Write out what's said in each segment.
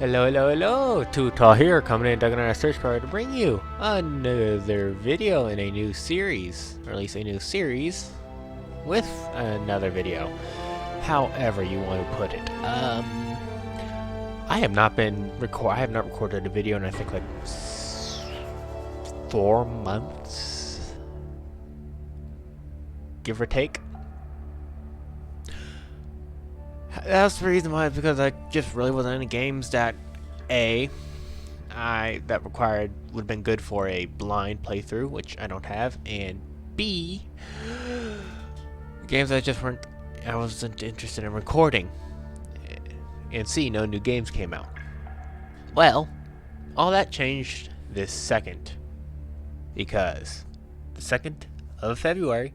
Hello, hello, hello! Too Tall here, coming in, digging on our search bar to bring you another video in a new series, or at least a new series with another video. However you want to put it. I have not recorded a video in I think like 4 months, give or take. That's the reason why, because I just really wasn't any games that would have been good for a blind playthrough, which I don't have, and B, games I wasn't interested in recording, and C, no new games came out. Well, all that changed this second, because the 2nd of February,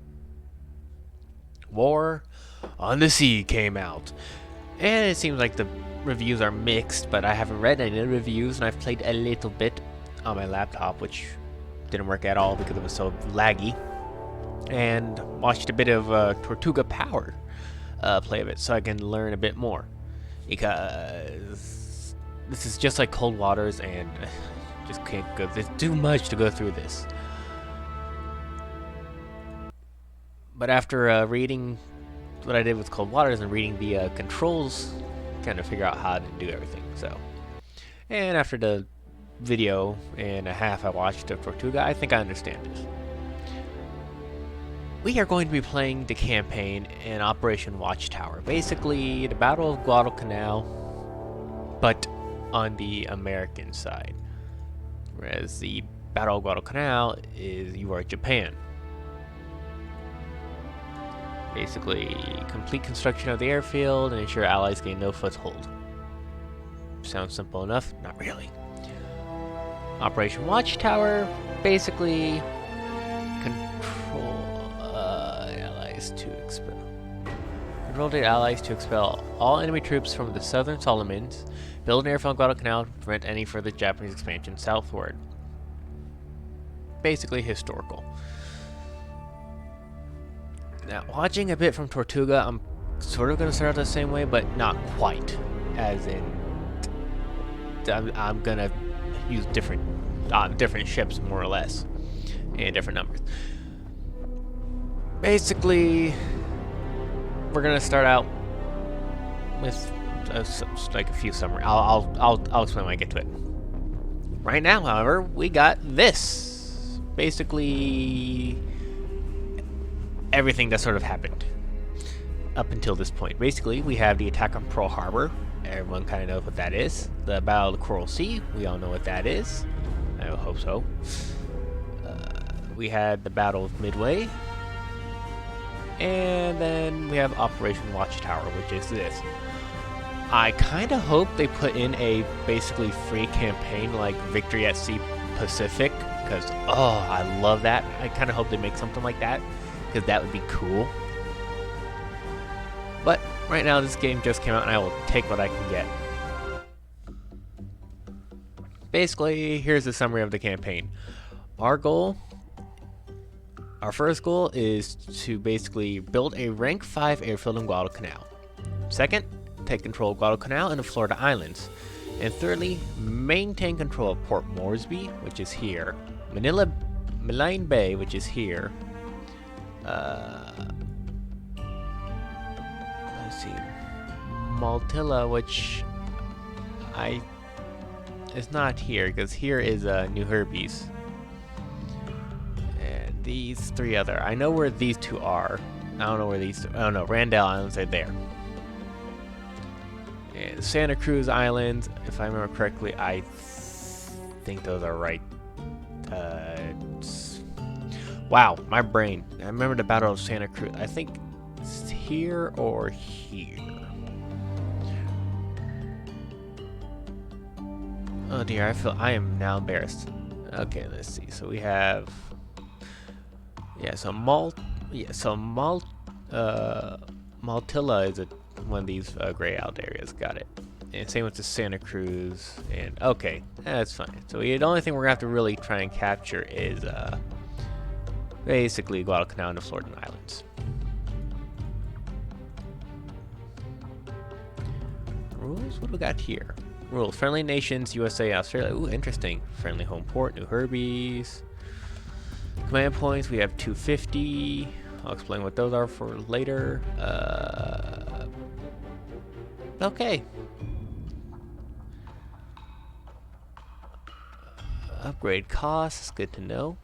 War on the Sea came out, and it seems like the reviews are mixed, but I haven't read any of the reviews, and I've played a little bit on my laptop, which didn't work at all because it was so laggy, and watched a bit of Tortuga Power play of it so I can learn a bit more, because this is just like Cold Waters, and just can't go. There's too much to go through this. But after reading what I did with Cold Waters and reading the controls, kind of figure out how to do everything. So, and after the video and a half I watched of Tortuga, I think I understand it. We are going to be playing the campaign in Operation Watchtower, basically the Battle of Guadalcanal, but on the American side, whereas the Battle of Guadalcanal is you are Japan. Basically, complete construction of the airfield and ensure allies gain no foothold. Sounds simple enough? Not really. Operation Watchtower, basically control allies to expel. Control the allies to expel all enemy troops from the southern Solomons. Build an airfield on Guadalcanal to prevent any further Japanese expansion southward. Basically historical. Now, watching a bit from Tortuga, I'm sort of going to start out the same way, but not quite. As in, I'm going to use different ships, more or less, and different numbers. Basically, we're going to start out with like a few summary. I'll explain when I get to it. Right now, however, we got this. Basically, everything that sort of happened up until this point. Basically, we have the attack on Pearl Harbor. Everyone kind of knows what that is. The Battle of the Coral Sea. We all know what that is. I hope so. We had the Battle of Midway. And then we have Operation Watchtower, which is this. I kind of hope they put in a basically free campaign like Victory at Sea Pacific, because, oh, I love that. I kind of hope they make something like that, because that would be cool. But right now this game just came out and I will take what I can get. Basically, here's a summary of the campaign. Our first goal is to basically build a rank 5 airfield in Guadalcanal. Second, take control of Guadalcanal and the Florida Islands. And thirdly, maintain control of Port Moresby, which is here. Maline Bay, which is here. Let's see, Maltilla, which is not here, because here is New Herbies, and these three other. I know where these two are. I don't know where these. I don't know. Randall Islands are there, and Santa Cruz Islands, if I remember correctly, I think those are right. Wow, my brain. I remember the Battle of Santa Cruz. I think it's here or here. Oh dear, I am now embarrassed. Okay, let's see. So we have, Maltilla is one of these gray out areas. Got it. And same with the Santa Cruz. And okay, that's fine. So the only thing we're gonna have to really try and capture is basically Guadalcanal and the Florida Islands. Rules? What do we got here? Rules. Friendly nations, USA, Australia. Ooh, interesting. Friendly home port, New Herbies. Command points, we have 250. I'll explain what those are for later. Okay. Upgrade costs, good to know.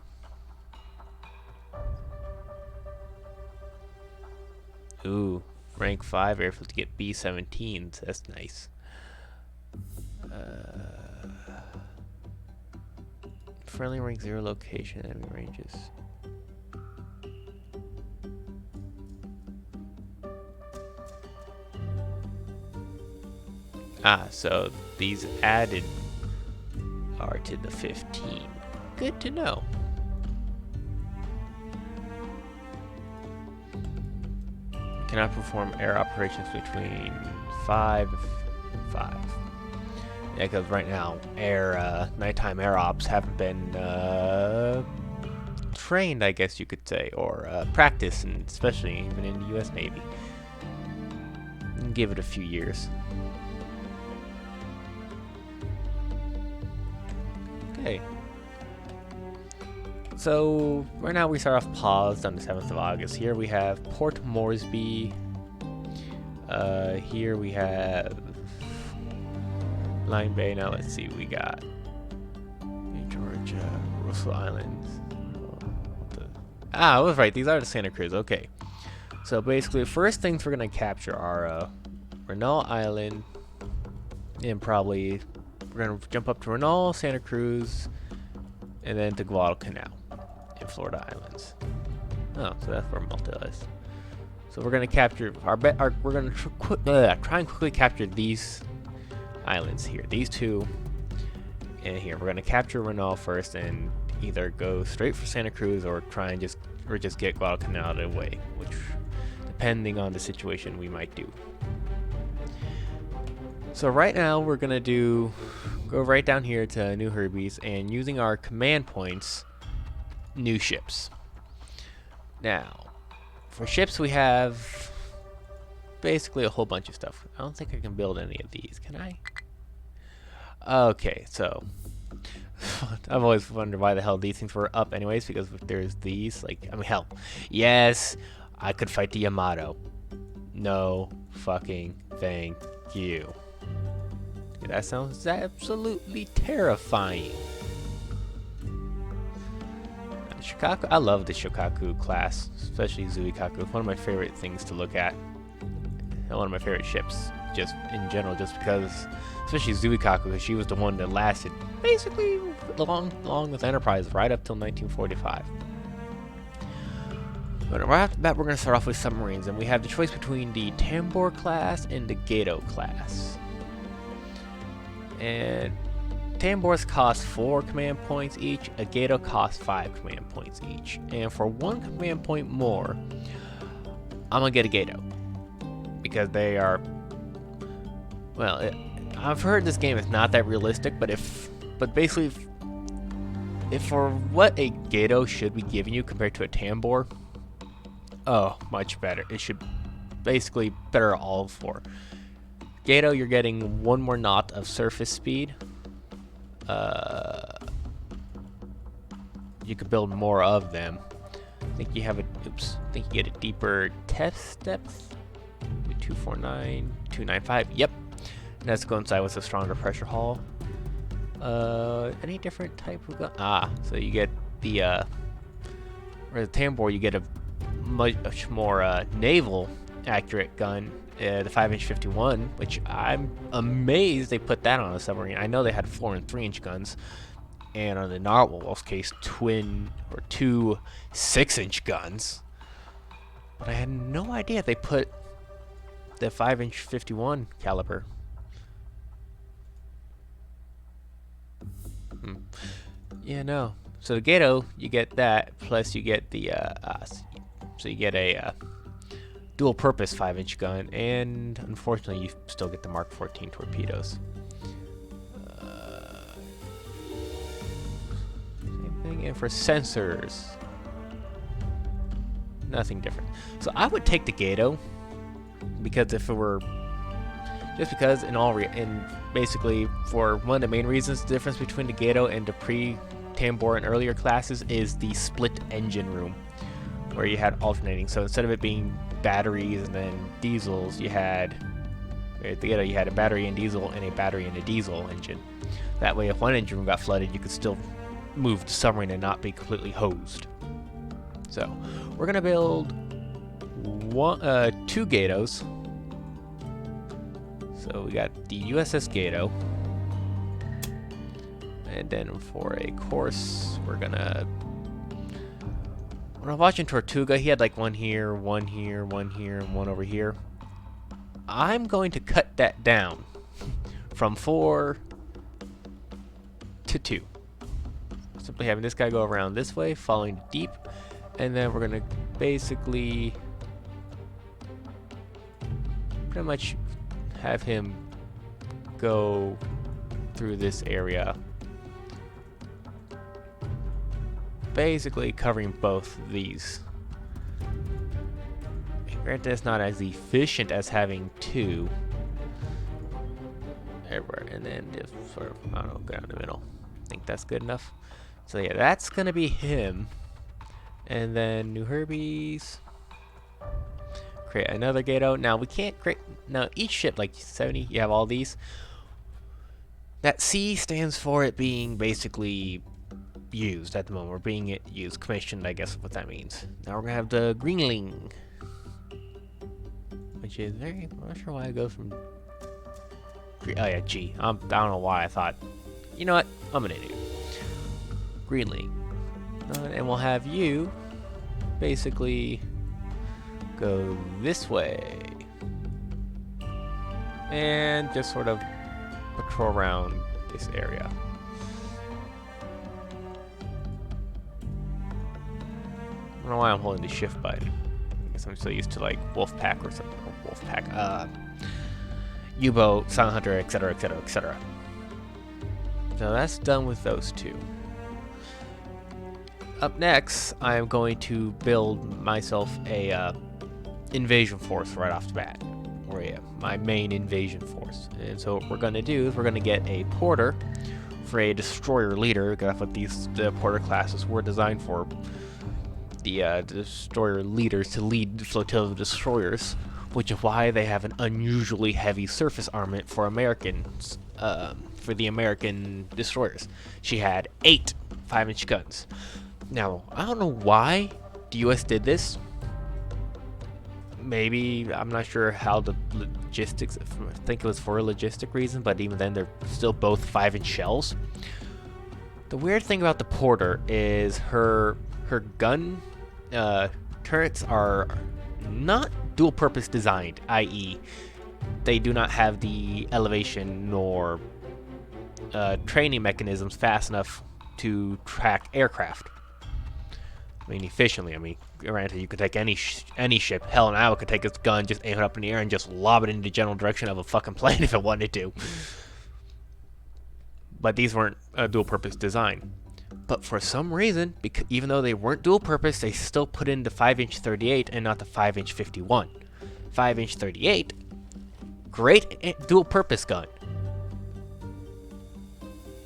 Ooh, rank 5 airfield to get B-17s. That's nice. Friendly rank 0 location, enemy ranges. Ah, so these added are to the 15. Good to know. Cannot perform air operations between 5 and 5. Yeah, because right now, nighttime air ops haven't been trained, I guess you could say, or practiced, and especially even in the U.S. Navy. Give it a few years. Okay. So right now we start off paused on the 7th of August. Here we have Port Moresby. Here we have Line Bay. Now let's see, we got Georgia, Russell Islands. I was right. These are the Santa Cruz. Okay. So basically, the first things we're gonna capture are Renault Island, and probably we're gonna jump up to Renault, Santa Cruz, and then to Guadalcanal in Florida Islands. Oh, so that's where Malta is. So we're gonna capture we're gonna try and quickly capture these islands here, these two, and here we're gonna capture Renault first, and either go straight for Santa Cruz or try and just get Guadalcanal out of the way, which, depending on the situation, we might do. So right now we're gonna go right down here to New Herbies, and using our command points, new ships. Now, for ships we have basically a whole bunch of stuff. I don't think I can build any of these, can I? Okay, so I've always wondered why the hell these things were up anyways, because if there's these, like, I mean, hell, yes, I could fight the Yamato. No fucking thank you. That sounds absolutely terrifying. Shokaku, I love the Shokaku class, especially Zuikaku. It's one of my favorite things to look at. And one of my favorite ships, just in general, just because, especially Zuikaku, because she was the one that lasted basically long with Enterprise right up till 1945. But right off the bat, we're going to start off with submarines, and we have the choice between the Tambor class and the Gato class. And Tambors cost 4 command points each, a Gato costs 5 command points each. And for 1 command point more, I'm going to get a Gato. Because they are, well, I've heard this game is not that realistic, but basically, if for what a Gato should be giving you compared to a Tambor, oh, much better. It should basically better all for. Gato, you're getting 1 more knot of surface speed. You could build more of them. I think you have I think you get a deeper test depth. 249, 295. Yep. And that's coincide with a stronger pressure hull. Any different type of gun? So you get the or the Tambor, you get a much more naval accurate gun, the 5-inch 51, which I'm amazed they put that on a submarine. I know they had 4- and 3-inch guns, and on the Narwhal's case, 2 6-inch guns. But I had no idea they put the 5-inch 51 caliber. Yeah, no. So the Gato, you get that, plus you get the so you get a dual-purpose 5-inch gun, and unfortunately, you still get the Mark 14 torpedoes. Same thing, and for sensors, nothing different. So I would take the Gato, because if it were, just because in basically, for one of the main reasons, the difference between the Gato and the pre-Tambor and earlier classes is the split engine room, where you had alternating. So instead of it being batteries and then diesels, you had at the Gato you had a battery and diesel and a battery and a diesel engine. That way, if one engine room got flooded, you could still move the submarine and not be completely hosed. So we're gonna build two Gatos. So we got the USS Gato, and then for a course, when I was watching Tortuga, he had like one here, one here, one here, and one over here. I'm going to cut that down from 4 to 2. Simply having this guy go around this way, following deep, and then we're gonna basically pretty much have him go through this area, basically covering both these. Granted, it's not as efficient as having two everywhere, and then just sort of, I don't know, go down the middle. I think that's good enough. So yeah, that's gonna be him, and then New Herbies. Create another Gato. Now we can't create. Now each ship, like 70, you have all these. That C stands for it being basically used at the moment. We're being used, commissioned, I guess is what that means. Now we're gonna have the Greenling, which is very. I'm not sure why it goes from. Oh yeah, G. I don't know why I thought. You know what? I'm an idiot. Greenling, and we'll have you basically go this way and just sort of patrol around this area. I don't know why I'm holding the shift button. I guess I'm so used to like Wolfpack or something. Wolfpack, U-boat, Silent Hunter, etc., etc., etc. So that's done with those two. Up next, I'm going to build myself a invasion force right off the bat. Or yeah, my main invasion force. And so what we're going to do is we're going to get a porter for a destroyer leader. That's what the porter classes were designed for. The destroyer leaders to lead the flotilla of destroyers, which is why they have an unusually heavy surface armament for Americans. For the American destroyers, she had 8 5-inch guns. Now, I don't know why the U.S. did this. Maybe, I'm not sure how the logistics, I think it was for a logistic reason, but even then they're still both 5-inch shells. The weird thing about the Porter is her gun turrets are not dual purpose designed, i.e. they do not have the elevation nor training mechanisms fast enough to track aircraft. I mean, efficiently. I mean, granted, you could take any ship. Hell, now it could take its gun, just aim it up in the air, and just lob it in the general direction of a fucking plane if it wanted to. But these weren't a dual-purpose design. But for some reason, even though they weren't dual-purpose, they still put in the 5-inch 38 and not the 5-inch 51. 5-inch 38, great dual-purpose gun.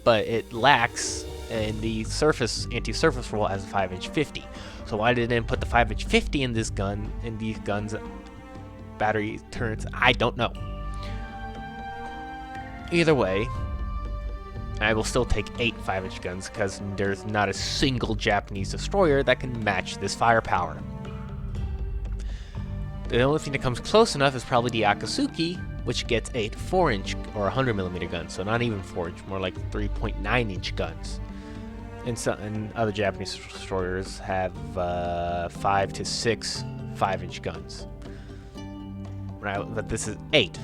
But it lacks in the anti-surface role as a 5-inch 50. So why did they then put the 5-inch 50 in this gun, in these guns, battery turrets? I don't know. Either way, I will still take 8 5-inch guns because there's not a single Japanese destroyer that can match this firepower. The only thing that comes close enough is probably the Akatsuki, which gets 8 4-inch or 100mm guns, so not even 4-inch, more like 3.9-inch guns. And other Japanese destroyers have 5 to 6 5-inch guns. Right, but this is 8,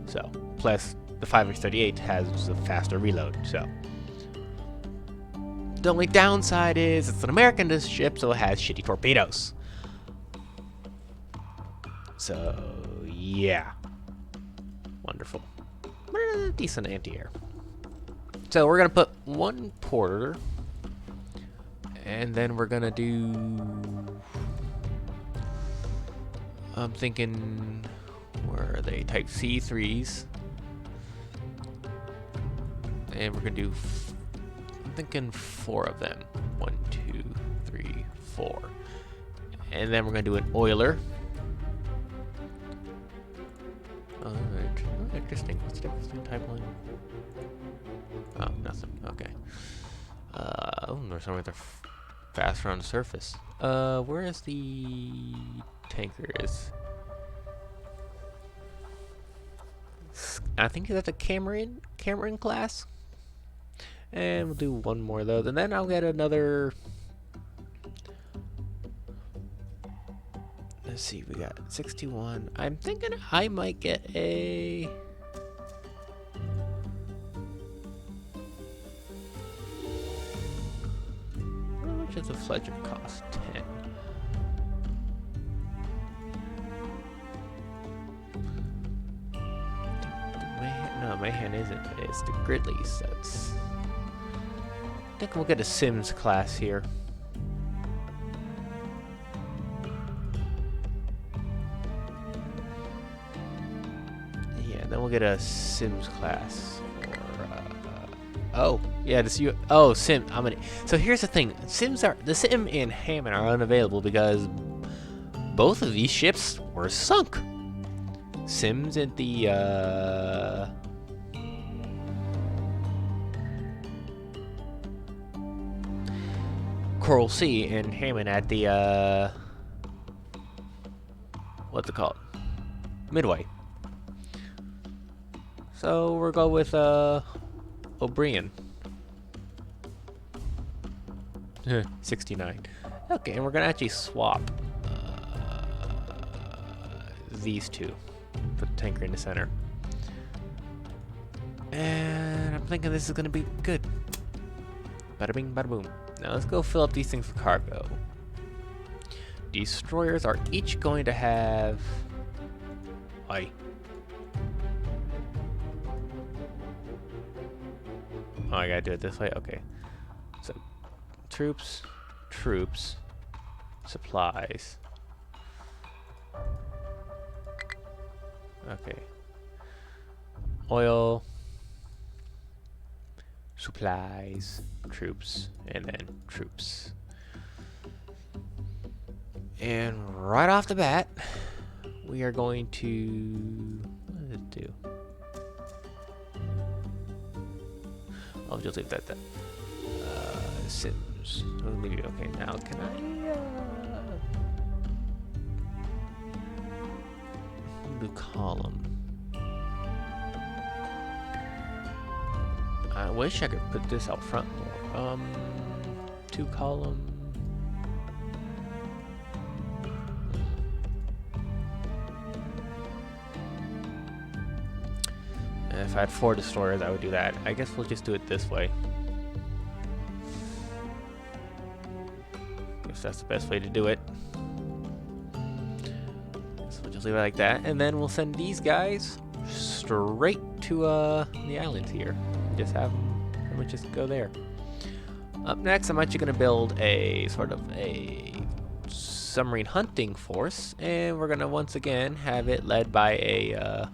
so plus the 5-inch 38 has a faster reload. So the only downside is it's an American ship, so it has shitty torpedoes. So yeah, wonderful, decent anti-air. So we're gonna put one porter, and then we're gonna do. I'm thinking, where are they? Type C3s. And we're gonna do, I'm thinking 4 of them. 1, 2, 3, 4. And then we're gonna do an oiler. Alright, oh, interesting. What's the difference between type 1? Oh, nothing. Okay. Oh, there's somewhere they're faster on the surface. Where is the tanker? I think that's a Cameron class. And we'll do 1 more of those, and then I'll get another. Let's see, we got 61. I'm thinking I might get a. How much does a Fletcher cost? 10. No, Mayhem isn't. It's the Gridleys. That's. I think we'll get a Sims class here. Yeah, then we'll get a Sims class. Oh, yeah, this you. Oh, Sim. So here's the thing. The Sim and Hammond are unavailable because both of these ships were sunk. Sims at the Coral Sea and Hammond at the what's it called? Midway. So we're going with O'Brien. 69. Okay, and we're gonna actually swap these two. Put the tanker in the center. And I'm thinking this is gonna be good. Bada bing, bada boom. Now let's go fill up these things with cargo. Destroyers are each going to have. Aye. Oh, I gotta do it this way? Okay. So, troops, supplies. Okay. Oil, supplies, troops, and then troops. And right off the bat, we are going to. What does it do? I'll just leave that then. Sims. Okay, now can I do column? I wish I could put this out front more. 2 column. If I had 4 destroyers, I would do that. I guess we'll just do it this way. Guess that's the best way to do it. So we'll just leave it like that, and then we'll send these guys straight to the islands here. Just have them pretty much just go there. Up next, I'm actually going to build a sort of a submarine hunting force, and we're going to once again have it led by a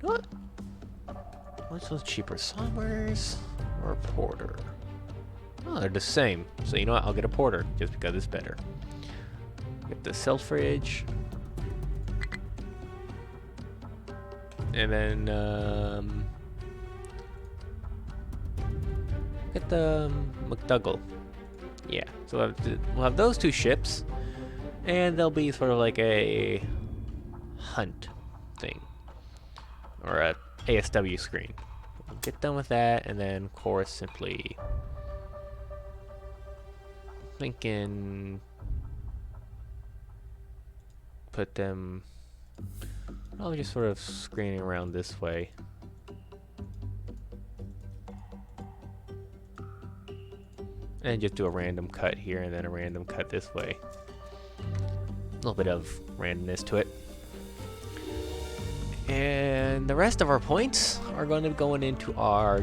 what? What's those cheaper? Somers or Porter? Oh, they're the same. So you know what? I'll get a Porter just because it's better. Get the Selfridge. And then get the McDougall. Yeah. So we'll have those 2 ships, and they'll be sort of like a hunt thing. Or a ASW screen. We'll get done with that, and then of course simply thinking put them probably just sort of screening around this way. And just do a random cut here and then a random cut this way. A little bit of randomness to it. And the rest of our points are going to be going into our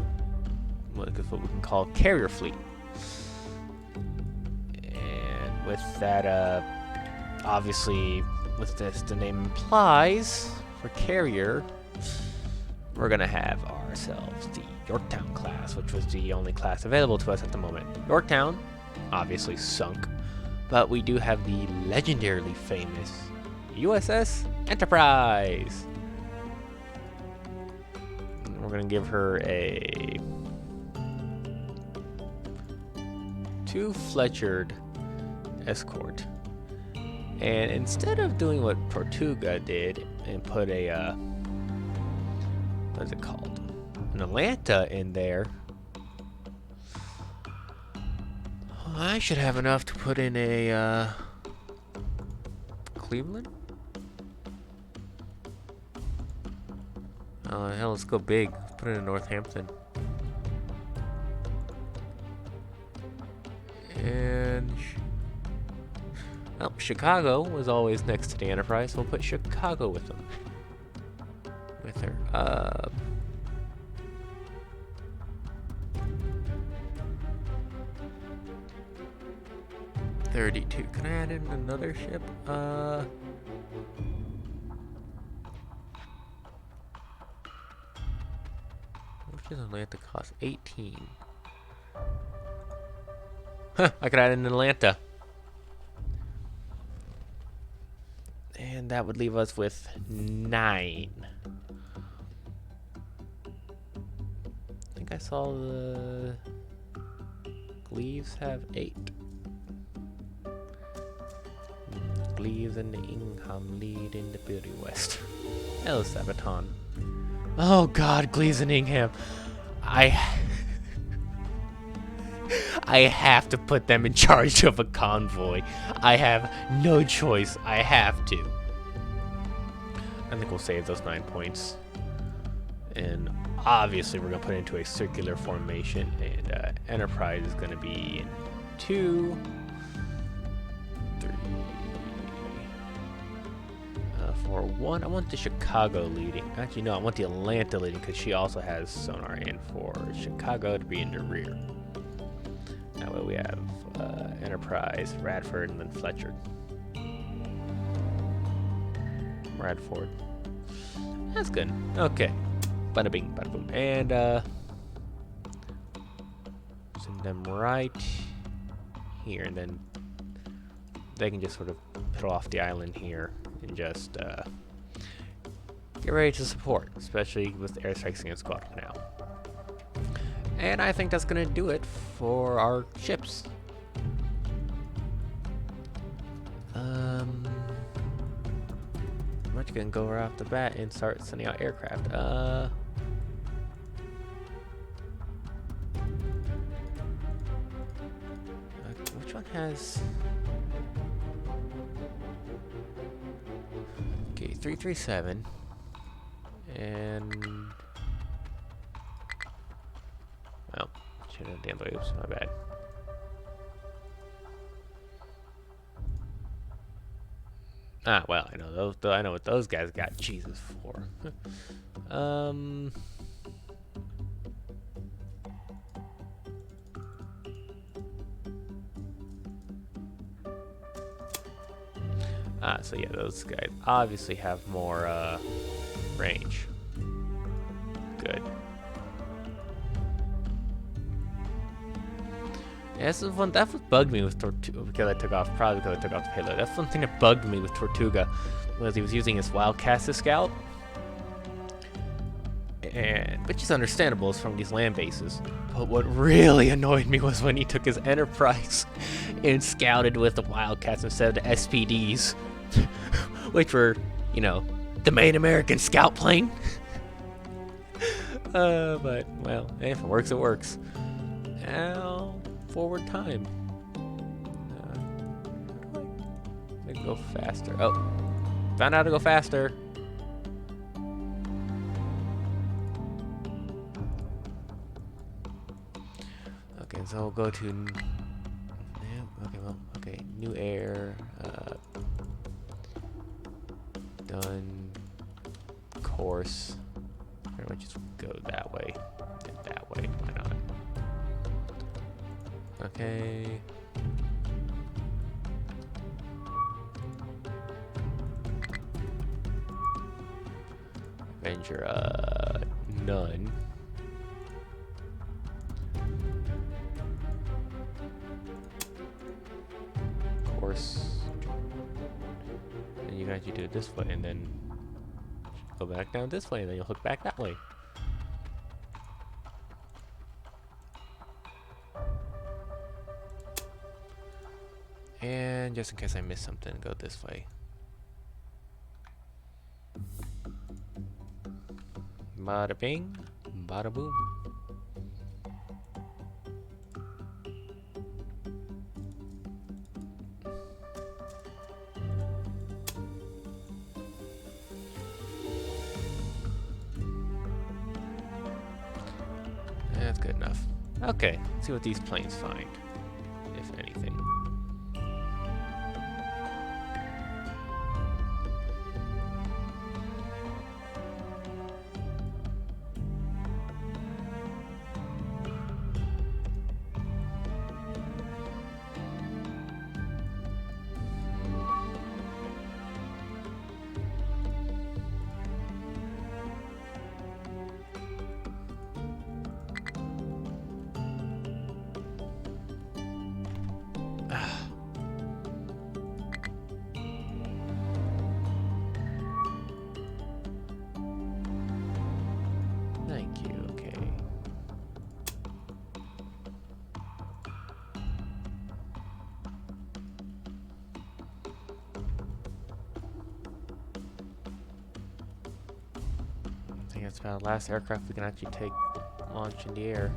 what we can call carrier fleet. And with that, obviously with this, the name implies, for carrier, we're gonna have ourselves the Yorktown class, which was the only class available to us at the moment. Yorktown, obviously sunk, but we do have the legendarily famous USS Enterprise. And we're gonna give her a 2 Fletchered escort. And instead of doing what Tortuga did and put a, what is it called? An Atlanta in there, I should have enough to put in a, Cleveland? Oh, hell, let's go big. Let's put it in Northampton. And well, Chicago was always next to the Enterprise, so we'll put Chicago with them. With her. 32. Can I add in another ship? Which is Atlanta cost 18. Huh, I could add in Atlanta. And that would leave us with 9. I think I saw the Gleaves have 8. Gleaves and the Ingham lead in the Beauty West. El Sabaton. Oh god, Gleaves and Ingham. I have to put them in charge of a convoy. I have no choice. I have to. I think we'll save those 9 points. And obviously we're going to put it into a circular formation. And Enterprise is going to be in 2, 3, 4, 1. I want the Chicago leading. Actually, no, I want the Atlanta leading because she also has sonar, and for Chicago to be in the rear. That way we have Enterprise, Radford, and then Fletcher. Radford. That's good. Okay. Bada bing, bada boom. And send them right here, and then they can just sort of pedal off the island here and just get ready to support, especially with the airstrikes against Guadalcanal. And I think that's going to do it for our ships. I'm just going to go right off the bat and start sending out aircraft. Which one has... Okay, 337. And... Oh, should have damn the oops, my bad. Ah, well, I know those. I know what those guys got Jesus for. So yeah, those guys obviously have more range. Good. Yeah, this is one that bugged me with Tortuga because I took off, probably because I took off the payload. That's one thing that bugged me with Tortuga was he was using his Wildcat to scout, and which is understandable, it's from these land bases. But what really annoyed me was when he took his Enterprise and scouted with the Wildcats instead of the SPDs, which were, you know, the main American scout plane. But well, if it works, it works. Now. Forward time. How do I go faster? Oh, found out how to go faster. Okay, so we'll go to. Okay, well, okay, new air. Done. Course. Or we just go that way and that way. Why not? Okay. Avenger, none. Of course. And you can actually do it this way, and then go back down this way, and then you'll hook back that way. And just in case I missed something, go this way. Bada bing, bada boom. That's good enough. Okay, let's see what these planes find, if anything. Thank you, okay. I think that's about the last aircraft we can actually take launch in the air.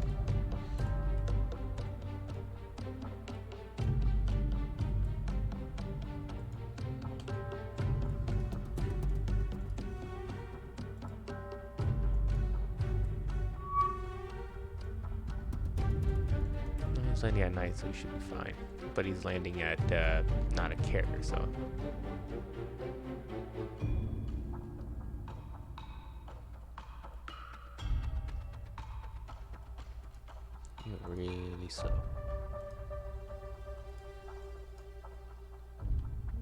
He's landing at night, so he should be fine. But he's landing at not a carrier, so. You're really slow.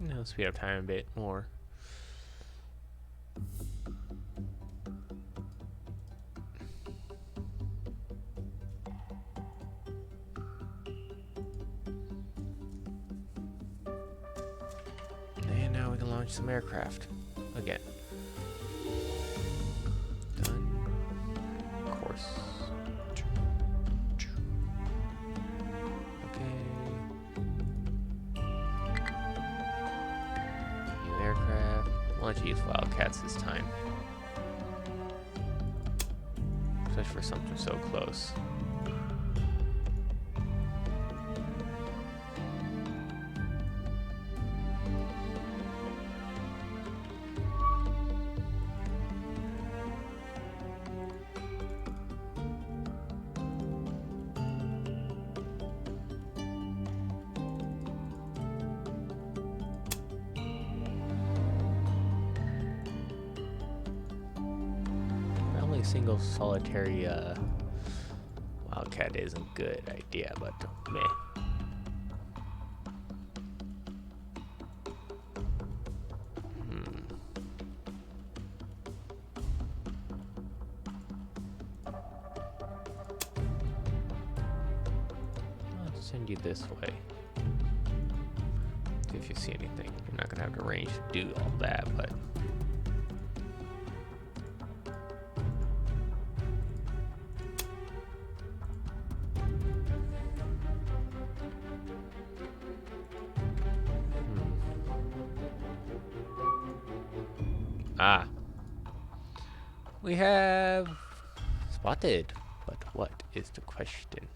No, speed up time a bit more. And now we can launch some aircraft again. Done. Course. Why don't you use Wildcats this time? Especially for something so close. Single solitary Wildcat isn't a good idea, but meh. I'll send you this way. See if you see anything. You're not gonna have the range to do all that, but. Ah, we have spotted, but what is the question?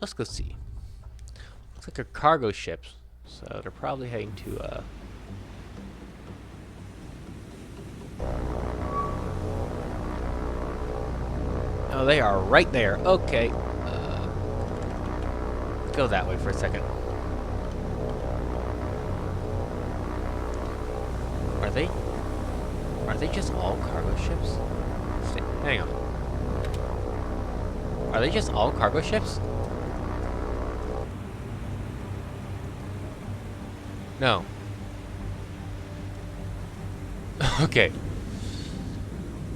Let's go see. Looks like they're cargo ships, so they're probably heading to oh, they are right there. Okay, go that way for a second. Are they just all cargo ships? Hang on. Are they just all cargo ships? No. Okay.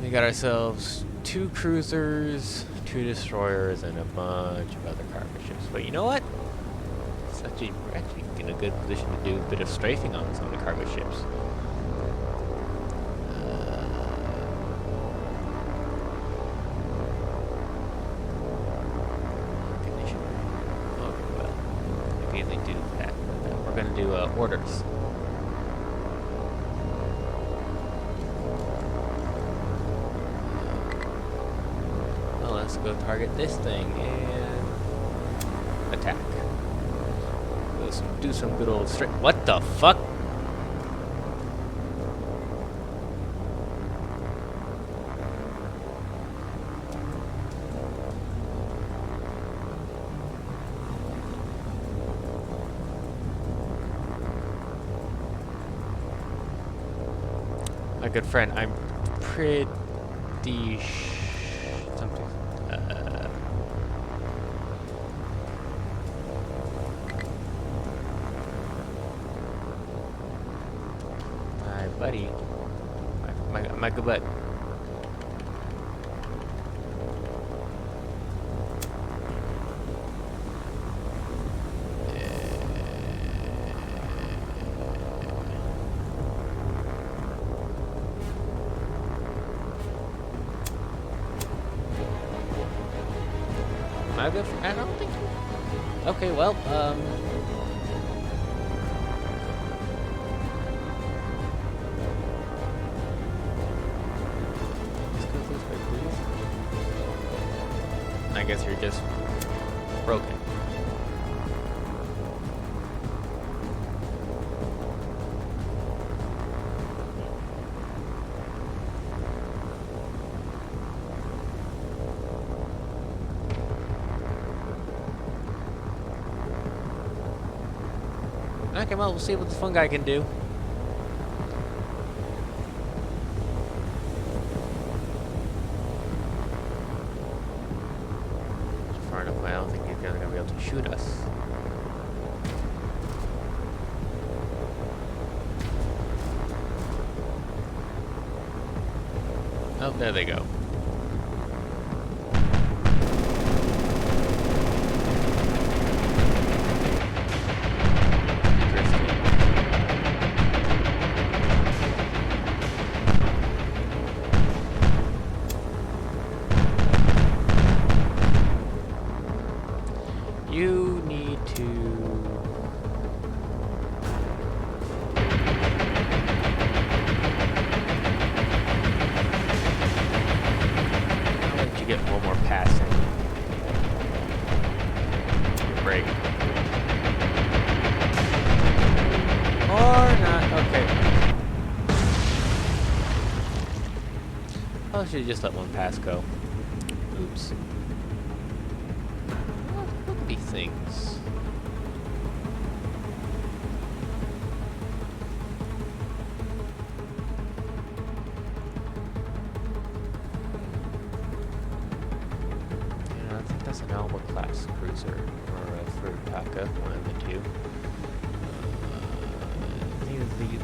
We got ourselves 2 cruisers, 2 destroyers, and a bunch of other cargo ships. But you know what? We're actually in a good position to do a bit of strafing on some of the cargo ships. Condition. Oh, well. Maybe they do that. We're going to do orders. Let's go target this thing and attack. Let's do some good old straight. What the fuck? My good friend, I'm pretty something. My buddy, my good bud. My good friend, I don't think. Okay, well, let's go this way, please. I guess you're just broken. Okay, well, we'll see what this fun guy can do. Far enough away, I don't think he's gonna be able to shoot us. Oh, there they go. You need to... I'll let you get one more pass in. Break. Or not. Okay. I should just let one pass go. Oops. Look at these things. Yeah, I think that's an Alba class cruiser or a Furutaka, one of the two.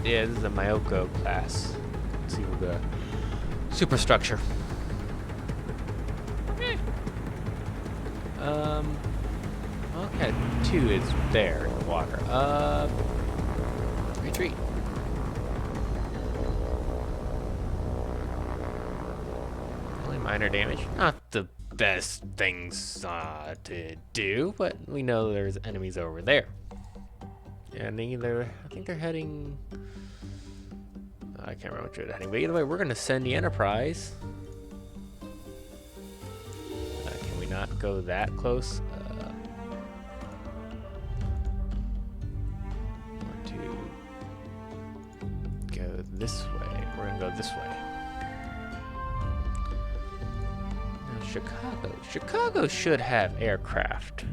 Yeah, this is a Myoko class. Let's see the superstructure. Okay, 2 is there in the water. Retreat. Only minor damage. Not the best things to do, but we know there's enemies over there. And either, I think they're heading... I can't remember which way they're heading, but either way, we're going to send the Enterprise. Can we not go that close? Or to go this way. We're going to go this way. Now, Chicago. Chicago should have aircraft.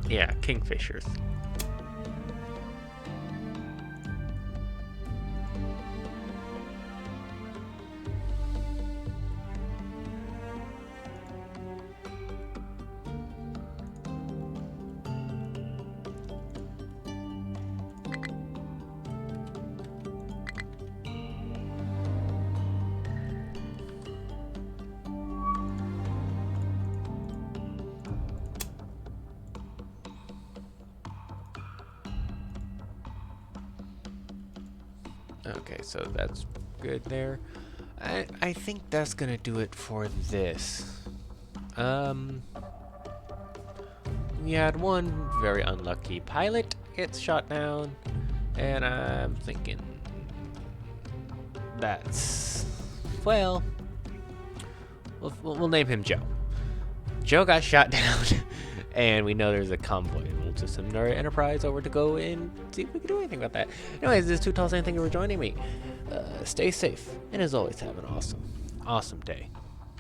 Yeah, Kingfishers. Okay, so that's good there. I think that's gonna do it for this. We had one very unlucky pilot get shot down, and I'm thinking that's, well, we'll name him Joe. Joe got shot down, and we know there's a convoy. We'll just send our Enterprise over to go and see if we can do anything about that. Anyways, this is Too Tall Saying, thank you for joining me. Stay safe, and as always, have an awesome day.